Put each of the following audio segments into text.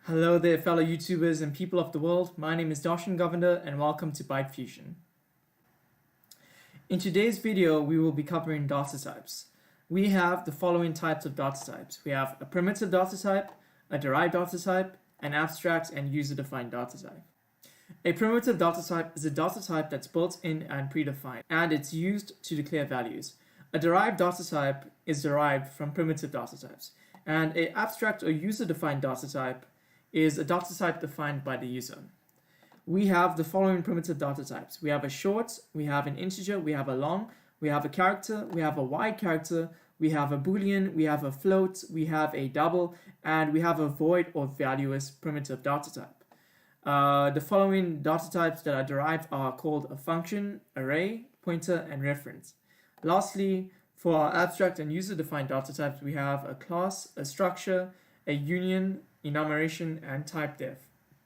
Hello there, fellow YouTubers and people of the world. My name is Darshan Govender and welcome to ByteFusion. In today's video, we will be covering data types. We have the following types of data types. We have a primitive data type, a derived data type, an abstract and user-defined data type. A primitive data type is a data type that's built in and predefined, and it's used to declare values. A derived data type is derived from primitive data types, and an abstract or user-defined data type is a data type defined by the user. We have the following primitive data types. We have a short, we have an integer, we have a long, we have a character, we have a wide character, we have a boolean, we have a float, we have a double, and we have a void or valueless primitive data type. The following data types that are derived are called a function, array, pointer, and reference. Lastly, for our abstract and user-defined data types, we have a class, a structure, a union, enumeration, and Typedef,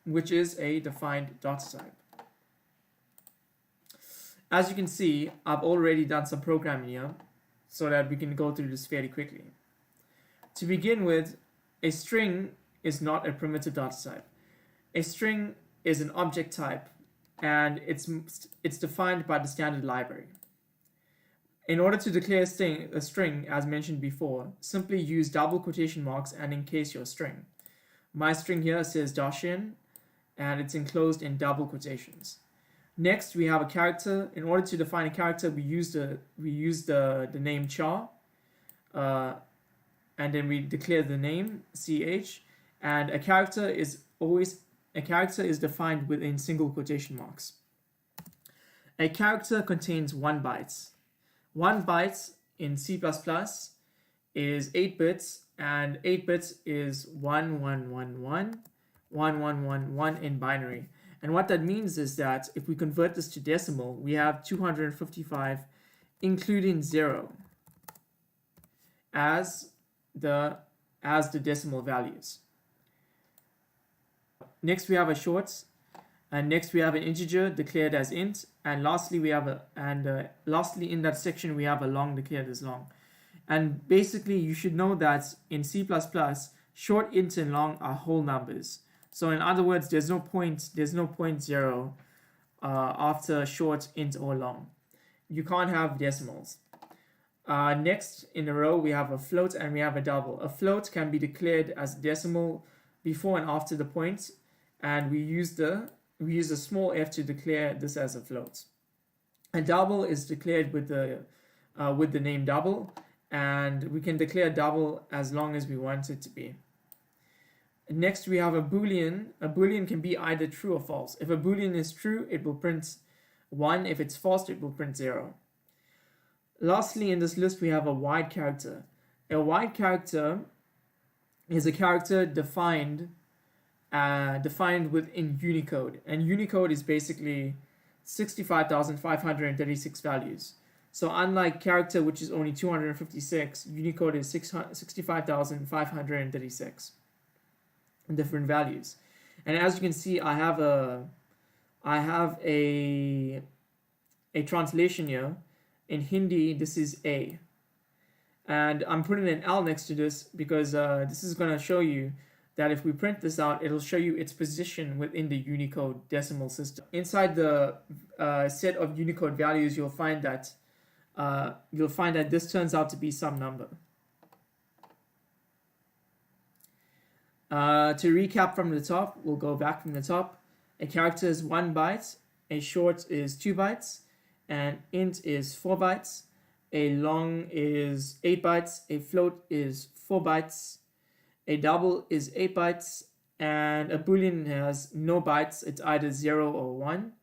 which is a defined data type. As you can see, I've already done some programming here so that we can go through this fairly quickly. To begin with, a string is not a primitive data type. A string is an object type, and it's defined by the standard library. In order to declare a string, as mentioned before, simply use double quotation marks and encase your string. My string here says Darshan, and it's enclosed in double quotations. Next, we have a character. In order to define a character, we use the name char, and then we declare the name ch. And a character is defined within single quotation marks. A character contains 1 byte. 1 byte in C++ is 8 bits, and 8 bits is 1111, 1111 in binary. And what that means is that if we convert this to decimal, we have 255, including 0, as the decimal values. Next, we have a short, and next we have an integer declared as int, and lastly lastly in that section we have a long declared as long. And basically, you should know that in C++, short, int, and long are whole numbers. So in other words, there's no point 0 after short, int, or long. You can't have decimals. Next in the row, we have a float and we have a double. A float can be declared as decimal before and after the point, and we use a small f to declare this as a float. A double is declared with the name double, and we can declare double as long as we want it to be. Next, we have a boolean. A boolean can be either true or false. If a boolean is true, it will print 1. If it's false, it will print 0. Lastly, in this list, we have a wide character. A wide character is a character defined within Unicode, and Unicode is basically 65,536 values. So unlike character, which is only 256, Unicode is 65,536 different values. And as you can see, I have a translation here. In Hindi, this is A, and I'm putting an L next to this because this is going to show you that if we print this out, it'll show you its position within the Unicode decimal system. Inside the set of Unicode values, you'll find that this turns out to be some number. To recap from the top, we'll go back from the top. A character is 1 byte, a short is 2 bytes, an int is 4 bytes, a long is 8 bytes, a float is 4 bytes, a double is 8 bytes, and a boolean has no bytes, it's either 0 or 1,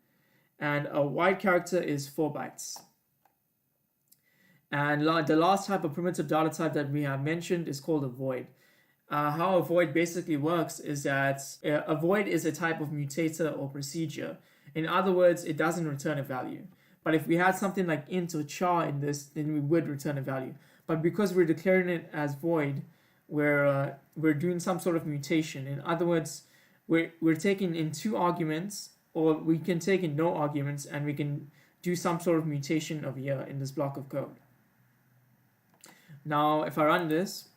and a wide character is 4 bytes. And the last type of primitive data type that we have mentioned is called a void. How a void basically works is that a void is a type of mutator or procedure. In other words, it doesn't return a value. But if we had something like int or char in this, then we would return a value. But because we're declaring it as void, we're doing some sort of mutation. In other words, we're taking in 2 arguments, or we can take in no arguments, and we can do some sort of mutation over here in this block of code. Now, if I run this,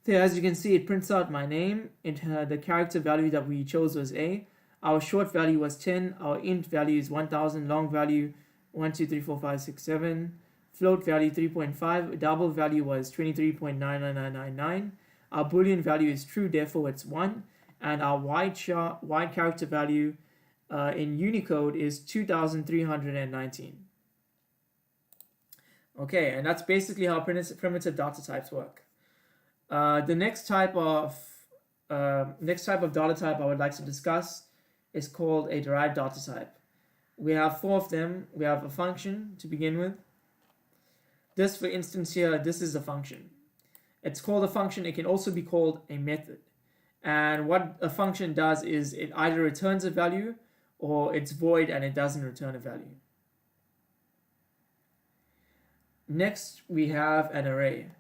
So as you can see, it prints out my name. The character value that we chose was A. Our short value was 10. Our int value is 1000. Long value 1, 2, 3, 4, 5, 6, 7. Float value 3.5. Double value was 23.99999. Our boolean value is true, therefore it's 1. And our wide character value in Unicode is 2319. Okay, and that's basically how primitive data types work. The next type of data type I would like to discuss is called a derived data type. We have 4 of them. We have a function to begin with. This, for instance, here, this is a function. It's called a function. It can also be called a method. And what a function does is it either returns a value or it's void and it doesn't return a value. Next, we have an array.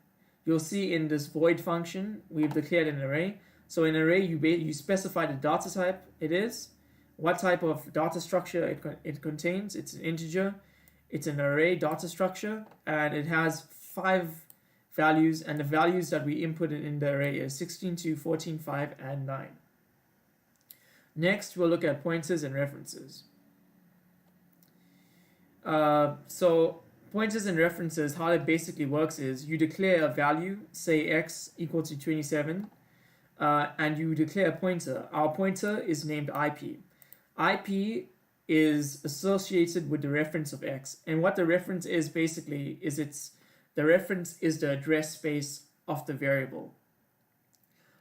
You'll see in this void function, we've declared an array. So in an array, you specify the data type it is, what type of data structure it contains. It's an integer. It's an array data structure, and it has 5 values, and the values that we inputted in the array is 16, 2, 14, 5, and 9. Next, we'll look at pointers and references. So pointers and references, how it basically works is you declare a value, say x equal to 27, and you declare a pointer. Our pointer is named IP. IP is associated with the reference of x, and what the reference is basically is the reference is the address space of the variable.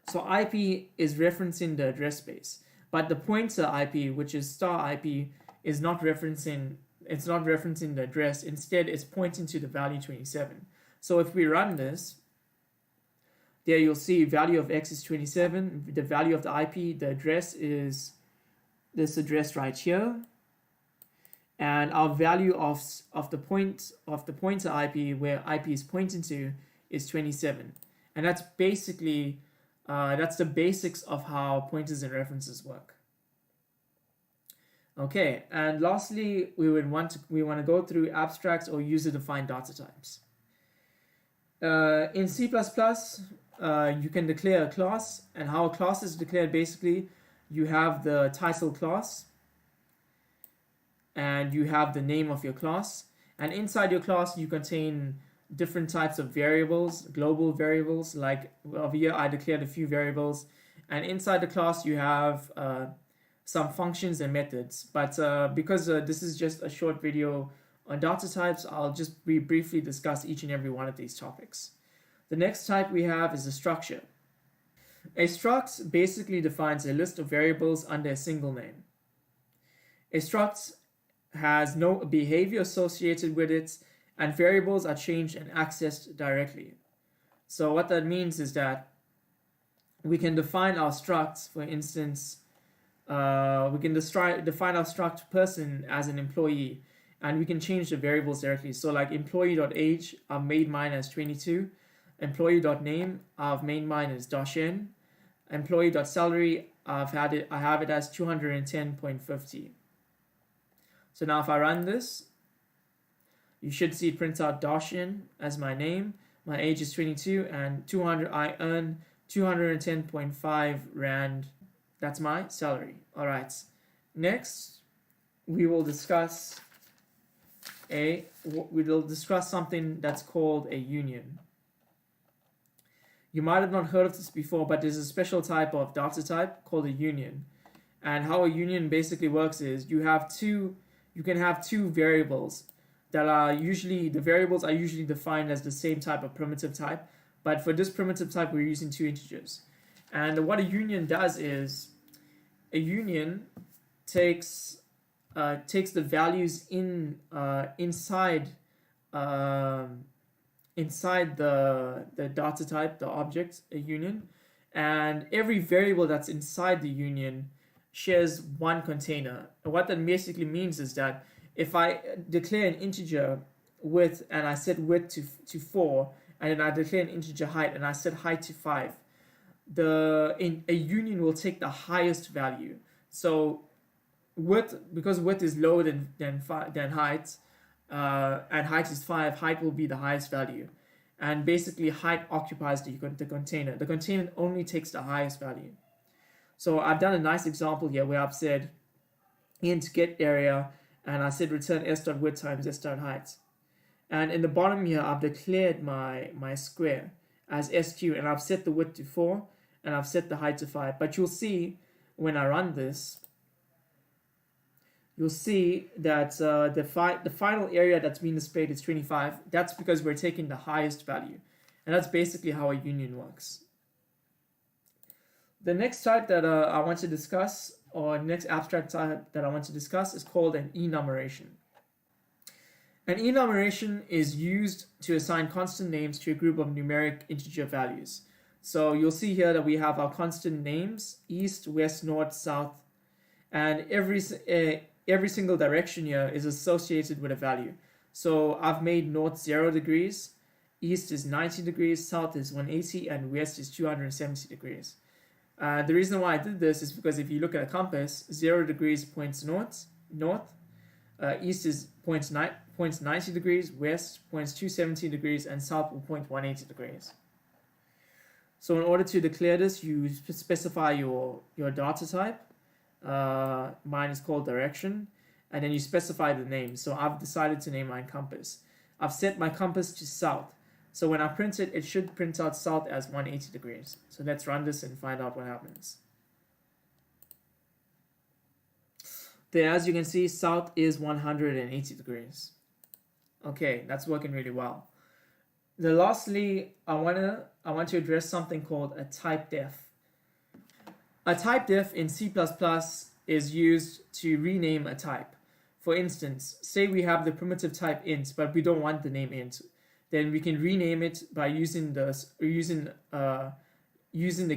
So IP is referencing the address space, but the pointer IP, which is star IP, is not referencing. It's not referencing the address. Instead, it's pointing to the value 27. So if we run this, there you'll see value of x is 27. The value of the IP, the address is this address right here, and our value of the pointer IP, where IP is pointing to, is 27. And that's basically that's the basics of how pointers and references work. Okay, and lastly, we want to go through abstracts or user-defined data types. In C++, you can declare a class, and how a class is declared, basically, you have the title class, and you have the name of your class, and inside your class you contain different types of variables, global variables. Like over here, I declared a few variables, and inside the class you have some functions and methods. But because this is just a short video on data types, I'll just briefly discuss each and every one of these topics. The next type we have is a structure. A struct basically defines a list of variables under a single name. A struct has no behavior associated with it, and variables are changed and accessed directly. So what that means is that we can define our structs. For instance, we can define our struct person as an employee, and we can change the variables directly. So like employee.age, I've made mine as 22. Employee.name, I've made mine as -n. Employee.salary, I have it as 210.50. So now if I run this, you should see it prints out -n as my name. My age is 22, and I earn 210.5 Rand. That's my salary. All right. Next, we will discuss something that's called a union. You might have not heard of this before, but there's a special type of data type called a union. And how a union basically works is you can have two variables that are usually, the variables are usually defined as the same type of primitive type, but for this primitive type we're using 2 integers. And what a union does is a union takes the values inside the data type, the object, a union, and every variable that's inside the union shares one container. And what that basically means is that if I declare an integer width and I set width to 4, and then I declare an integer height and I set height to 5, a union will take the highest value. So width, because width is lower than height, and height is 5, height will be the highest value. and basically height occupies the container. The container only takes the highest value. So I've done a nice example here where I've said int get area, and I said return s.width times s.height. And in the bottom here, I've declared my square as sq, and I've set the width to 4, and I've set the height to 5. But you'll see when I run this, you'll see that the final area that's being displayed is 25. That's because we're taking the highest value. And that's basically how a union works. The next type that I want to discuss, or next abstract type that I want to discuss, is called an enumeration. An enumeration is used to assign constant names to a group of numeric integer values. So you'll see here that we have our constant names, east, west, north, south, and every single direction here is associated with a value. So I've made north 0 degrees, east is 90 degrees, south is 180, and west is 270 degrees. The reason why I did this is because if you look at a compass, 0 degrees points north, east is points 90 degrees, west points 270 degrees, and south will point 180 degrees. So in order to declare this, you specify your data type. Mine is called direction, and then you specify the name. So I've decided to name mine compass. I've set my compass to south. So when I print it, it should print out south as 180 degrees. So let's run this and find out what happens. There, as you can see, south is 180 degrees. Okay, that's working really well. Then lastly, I want to address something called a typedef. A typedef in C++ is used to rename a type. For instance, say we have the primitive type int, but we don't want the name int. Then we can rename it by using the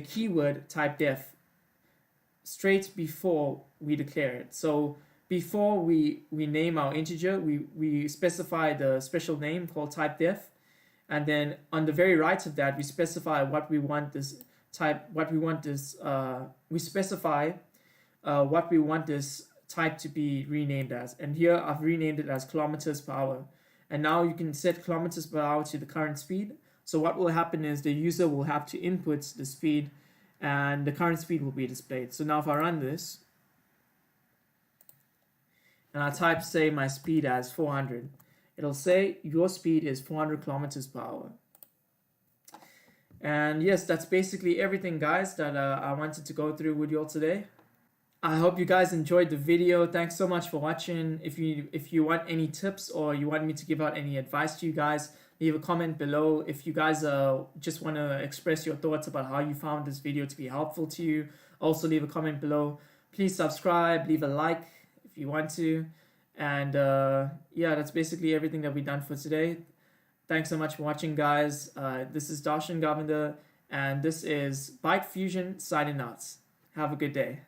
keyword typedef straight before we declare it. So before we name our integer, we specify the special name called typedef, and then on the very right of that, we specify what we want this type to be renamed as. And here I've renamed it as kilometers per hour. And now you can set kilometers per hour to the current speed. So what will happen is the user will have to input the speed, and the current speed will be displayed. So now if I run this, and I type, say, my speed as 400, it'll say your speed is 400 kilometers per hour. And yes, that's basically everything, guys, that I wanted to go through with you all today. I hope you guys enjoyed the video. Thanks so much for watching. If you want any tips or you want me to give out any advice to you guys, leave a comment below. If you guys just want to express your thoughts about how you found this video to be helpful to you, also leave a comment below. Please subscribe, leave a like if you want to. And yeah, that's basically everything that we've done for today. Thanks so much for watching, guys. This is Darshan Govender, and this is ByteFusion signing out. Have a good day.